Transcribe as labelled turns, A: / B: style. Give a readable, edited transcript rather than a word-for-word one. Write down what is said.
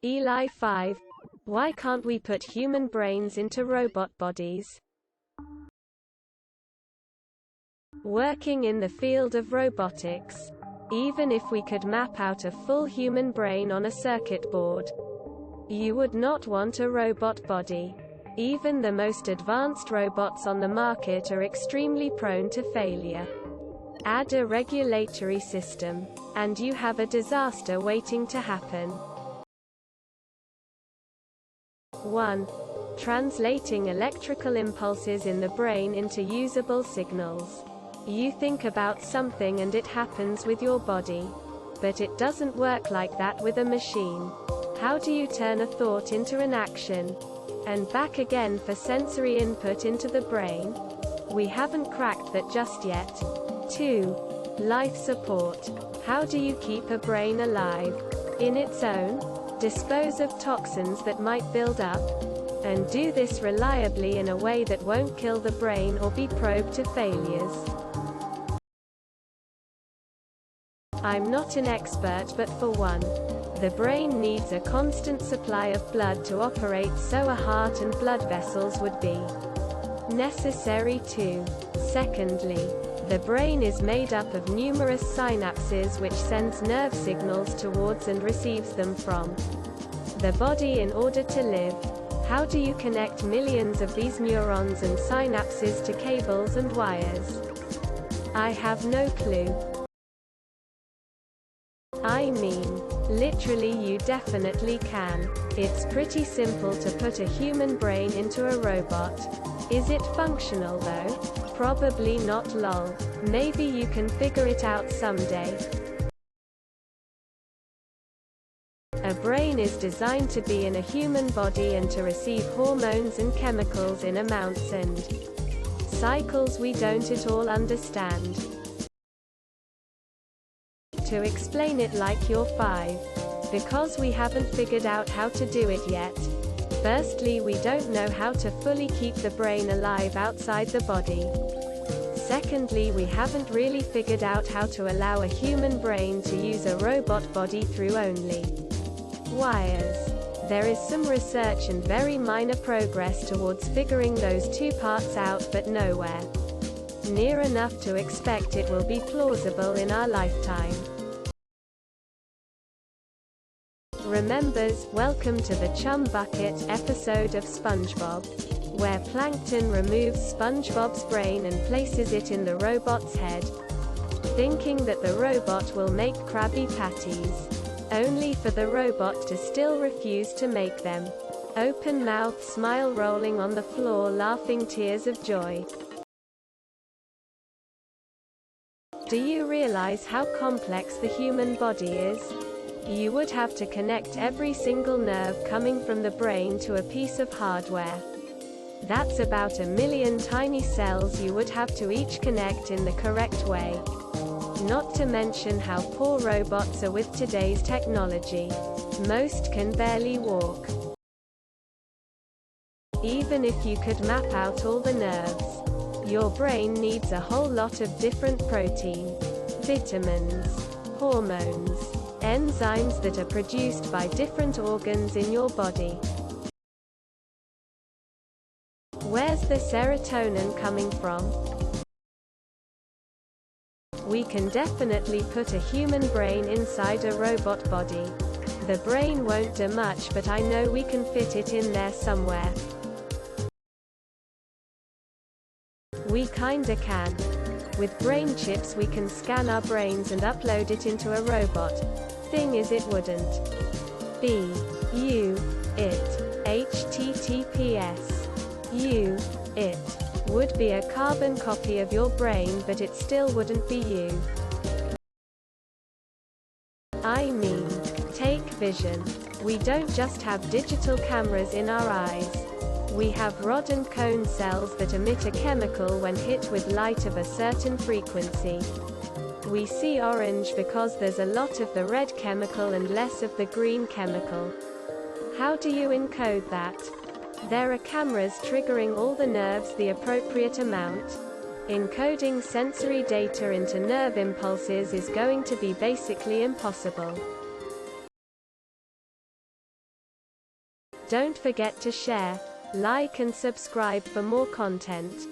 A: ELI5. Why can't we put human brains into robot bodies? Working in the field of robotics. Even if we could map out a full human brain on a circuit board, you would not want a robot body. Even the most advanced robots on the market are extremely prone to failure. Add a regulatory system, and you have a disaster waiting to happen. 1. Translating electrical impulses in the brain into usable signals. You think about something and it happens with your body. But it doesn't work like that with a machine. How do you turn a thought into an action? And back again for sensory input into the brain? We haven't cracked that just yet. 2. Life support. How do you keep a brain alive? In its own? Dispose of toxins that might build up? And do this reliably in a way that won't kill the brain or be probed to failures. I'm not an expert, but for one, the brain needs a constant supply of blood to operate, so a heart and blood vessels would be necessary too. Secondly, the brain is made up of numerous synapses which sends nerve signals towards and receives them from the body in order to live. How do you connect millions of these neurons and synapses to cables and wires? I have no clue. I mean, literally you definitely can. It's pretty simple to put a human brain into a robot. Is it functional though? Probably not, lol. Maybe you can figure it out someday. A brain is designed to be in a human body and to receive hormones and chemicals in amounts and cycles we don't at all understand. To explain it like you're 5. Because we haven't figured out how to do it yet. Firstly, we don't know how to fully keep the brain alive outside the body. Secondly, we haven't really figured out how to allow a human brain to use a robot body through only wires. There is some research and very minor progress towards figuring those two parts out, but nowhere near enough to expect it will be plausible in our lifetime. Remembers, welcome to the Chum Bucket episode of SpongeBob, where Plankton removes SpongeBob's brain and places it in the robot's head, thinking that the robot will make Krabby Patties, only for the robot to still refuse to make them. Open mouth smile rolling on the floor, laughing tears of joy. Do you realize how complex the human body is? You would have to connect every single nerve coming from the brain to a piece of hardware. That's about 1 million tiny cells you would have to each connect in the correct way. Not to mention how poor robots are with today's technology. Most can barely walk. Even if you could map out all the nerves, your brain needs a whole lot of different protein, vitamins, hormones, enzymes that are produced by different organs in your body. Where's the serotonin coming from? We can definitely put a human brain inside a robot body. The brain won't do much, but I know we can fit it in there somewhere. We kinda can. With brain chips we can scan our brains and upload it into a robot. Thing is, it wouldn't be you, it. HTTPS. You, it. Would be a carbon copy of your brain, but it still wouldn't be you. I mean, take vision. We don't just have digital cameras in our eyes. We have rod and cone cells that emit a chemical when hit with light of a certain frequency. We see orange because there's a lot of the red chemical and less of the green chemical. How do you encode that? There are cameras triggering all the nerves the appropriate amount. Encoding sensory data into nerve impulses is going to be basically impossible. Don't forget to share, like and subscribe for more content.